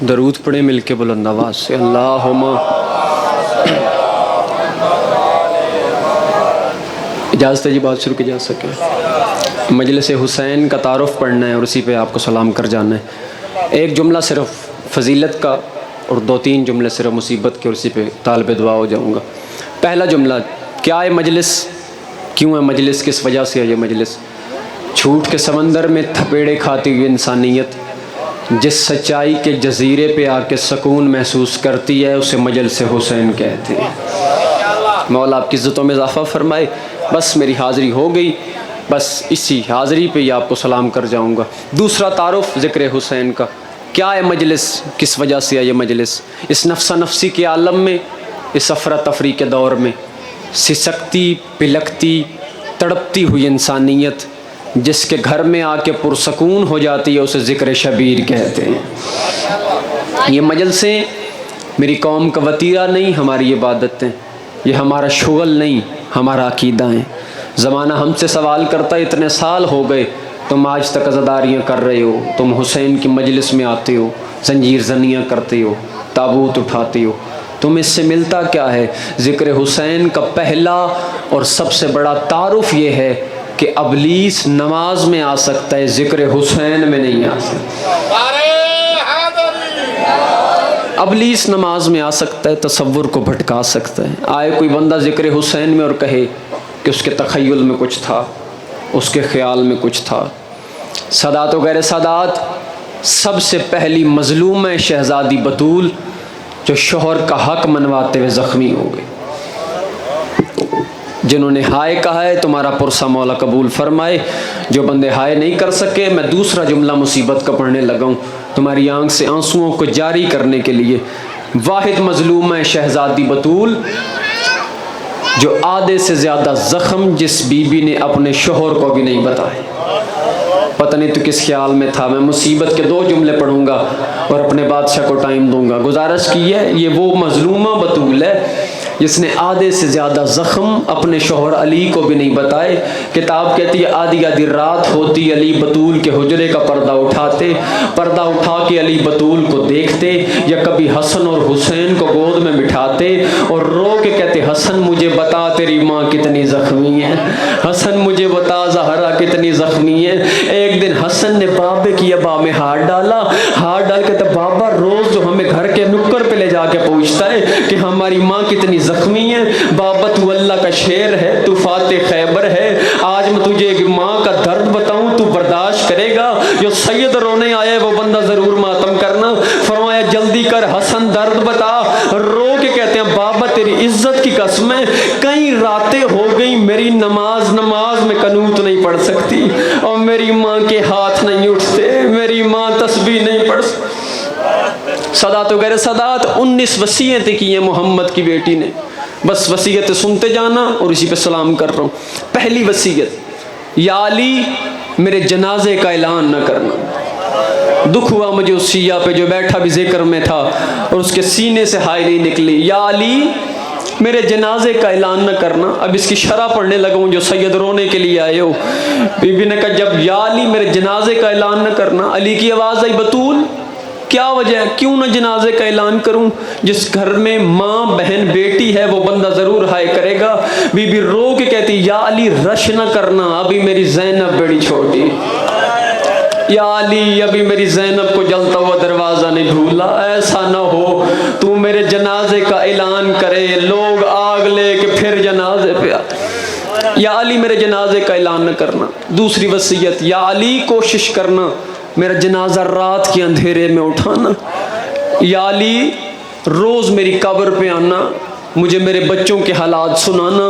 درود پڑھیں مل کے بلند آواز سے، اللہم۔ اجازت ہے جی بات شروع کی جا سکے؟ مجلس حسین کا تعارف پڑھنا ہے اور اسی پہ آپ کو سلام کر جانا ہے۔ ایک جملہ صرف فضیلت کا اور 2-3 جملے صرف مصیبت کے، اور اسی پہ طالب دعا ہو جاؤں گا۔ پہلا جملہ، کیا ہے مجلس؟ کیوں ہے مجلس؟ کس وجہ سے ہے یہ مجلس؟ جھوٹ کے سمندر میں تھپیڑے کھاتی ہوئی انسانیت جس سچائی کے جزیرے پہ آ کے سکون محسوس کرتی ہے اسے مجلس حسین کہتے ہیں۔ مولا آپ کی عزتوں میں اضافہ فرمائے۔ بس میری حاضری ہو گئی، بس اسی حاضری پہ ہی آپ کو سلام کر جاؤں گا۔ دوسرا تعارف ذکر حسین کا، کیا ہے مجلس؟ کس وجہ سے ہے یہ مجلس؟ اس نفسا نفسی کے عالم میں، اس افراتفری کے دور میں، سسکتی پلکتی تڑپتی ہوئی انسانیت جس کے گھر میں آ کے پرسکون ہو جاتی ہے اسے ذکر شبیر کہتے ہیں۔ یہ مجلسیں میری قوم کا وطیرہ نہیں، ہماری عبادت ہیں۔ یہ ہمارا شغل نہیں، ہمارا عقیدہ ہے۔ زمانہ ہم سے سوال کرتا ہے اتنے سال ہو گئے تم آج تک عزاداریاں کر رہے ہو، تم حسین کی مجلس میں آتے ہو، زنجیر زنیاں کرتے ہو، تابوت اٹھاتے ہو، تم اس سے ملتا کیا ہے؟ ذکر حسین کا پہلا اور سب سے بڑا تعارف یہ ہے کہ ابلیس نماز میں آ سکتا ہے، ذکر حسین میں نہیں آ سکتا۔ ابلیس نماز میں آ سکتا ہے، تصور کو بھٹکا سکتا ہے۔ آئے کوئی بندہ ذکر حسین میں اور کہے کہ اس کے تخیل میں کچھ تھا، اس کے خیال میں کچھ تھا۔ سادات و غیر سادات، سب سے پہلی مظلوم ہے شہزادی بطول جو شوہر کا حق منواتے ہوئے زخمی ہو گئے۔ جنہوں نے ہائے کہا ہے تمہارا پرسہ مولا قبول فرمائے، جو بندے ہائے نہیں کر سکے، میں دوسرا جملہ مصیبت کا پڑھنے لگا ہوں تمہاری آنکھ سے آنسوؤں کو جاری کرنے کے لیے۔ واحد مظلوم ہے شہزادی بطول جو آدھے سے زیادہ زخم جس بی بی نے اپنے شوہر کو بھی نہیں بتائے۔ پتہ نہیں تو کس خیال میں تھا۔ میں مصیبت کے 2 جملے پڑھوں گا اور اپنے بادشاہ کو ٹائم دوں گا۔ گزارش کی ہے، یہ وہ مظلومہ بطول ہے جس نے آدھے سے زیادہ زخم اپنے شوہر علی کو بھی نہیں بتائے۔ کتاب کہتی ہے آدھی آدھی رات ہوتی، علی بطول کے حجرے کا پردہ اٹھاتے، پردہ اٹھا کے علی بطول کو دیکھتے، یا کبھی حسن اور حسین کو گود میں بٹھاتے اور رو کے کہتے حسن مجھے بتا تیری ماں کتنی زخمی ہے، حسن مجھے بتا زہرا کتنی زخمی ہے۔ ایک دن حسن نے بابے کی ابا میں ہاتھ ڈالا، ہاتھ ڈال کے تو بابا روز جو ہمیں گھر کے نکر پہ لے جا کے پوچھتا ہے کہ ہماری ماں کتنی زخمی ہے۔ بابا تو اللہ کا شیر ہے، تو فاتح خیبر ہے، آج میں تجھے ایک ماں کا درد بتاؤں تو برداشت کرے گا؟ جو سید رونے آیا ہے وہ بندہ ضرور ماتم کرنا۔ فرمایا جلدی کر حسن درد بتا۔ رو کے کہتے ہیں بابا تیری عزت کی قسم ہے، کئی راتیں ہو گئی میری نماز میں قنوت نہیں پڑھ سکتی، اور میری ماں کے ہاتھ نہیں اٹھتے، میری ماں تسبیح نہیں پڑھ سکتی۔ سادات و غیر سادات 19 وصیتیں کی ہیں محمد کی بیٹی نے۔ بس وصیت سنتے جانا اور اسی پہ سلام کر رہا ہوں۔ پہلی وصیت، یا علی میرے جنازے کا اعلان نہ کرنا۔ دکھ ہوا مجھے اس شیعہ پہ جو بیٹھا بھی ذکر میں تھا اور اس کے سینے سے ہائے نہیں نکلی۔ یا علی میرے جنازے کا اعلان نہ کرنا۔ اب اس کی شرح پڑھنے لگا ہوں جو سید رونے کے لیے آئے ہو۔ بی بی نے کہا جب یا علی میرے جنازے کا اعلان نہ کرنا، علی کی آواز آئی بطول کیا وجہ ہے؟ کیوں نہ جنازے کا اعلان کروں؟ جس گھر میں ماں بہن بیٹی ہے وہ بندہ ضرور ہائے کرے گا۔ بی بی رو کے کہتی یا علی رش نہ کرنا، ابھی میری زینب بڑی چھوٹی، یا علی ابھی میری زینب کو جلتا ہوا دروازہ نہیں بھولا، ایسا نہ ہو تو میرے جنازے کا اعلان کرے، لوگ آگ لے کے پھر جنازے پہ یا علی میرے جنازے کا اعلان نہ کرنا۔ دوسری وصیت، یا علی کوشش کرنا میرا جنازہ رات کے اندھیرے میں اٹھانا۔ یا علی روز میری قبر پہ آنا، مجھے میرے بچوں کے حالات سنانا۔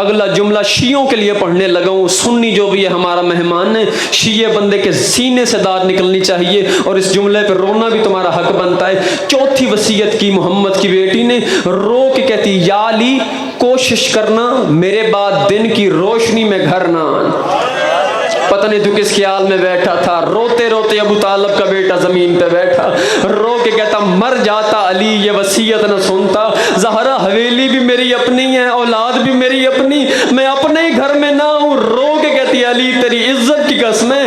اگلا جملہ شیعوں کے لیے پڑھنے لگا ہوں، سنی جو بھی ہے ہمارا مہمان ہے، شیعہ بندے کے سینے سے داد نکلنی چاہیے اور اس جملے پہ رونا بھی تمہارا حق بنتا ہے۔ چوتھی وصیت کی محمد کی بیٹی نے، رو کے کہتی یا علی کوشش کرنا میرے بعد دن کی روشنی میں گھر نہ آنا۔ پتہ نہیں تو کس خیال میں بیٹھا تھا، روتے روتے ابو طالب کا بیٹا زمین پہ بیٹھا، رو کے کہتا مر جاتا علی یہ وصیت نہ سنتا، زہرا حویلی بھی میری اپنی ہے، اولاد بھی میری اپنی، میں اپنے ہی گھر میں نہ ہوں۔ رو کے کہتی علی تیری عزت کی قسم ہے،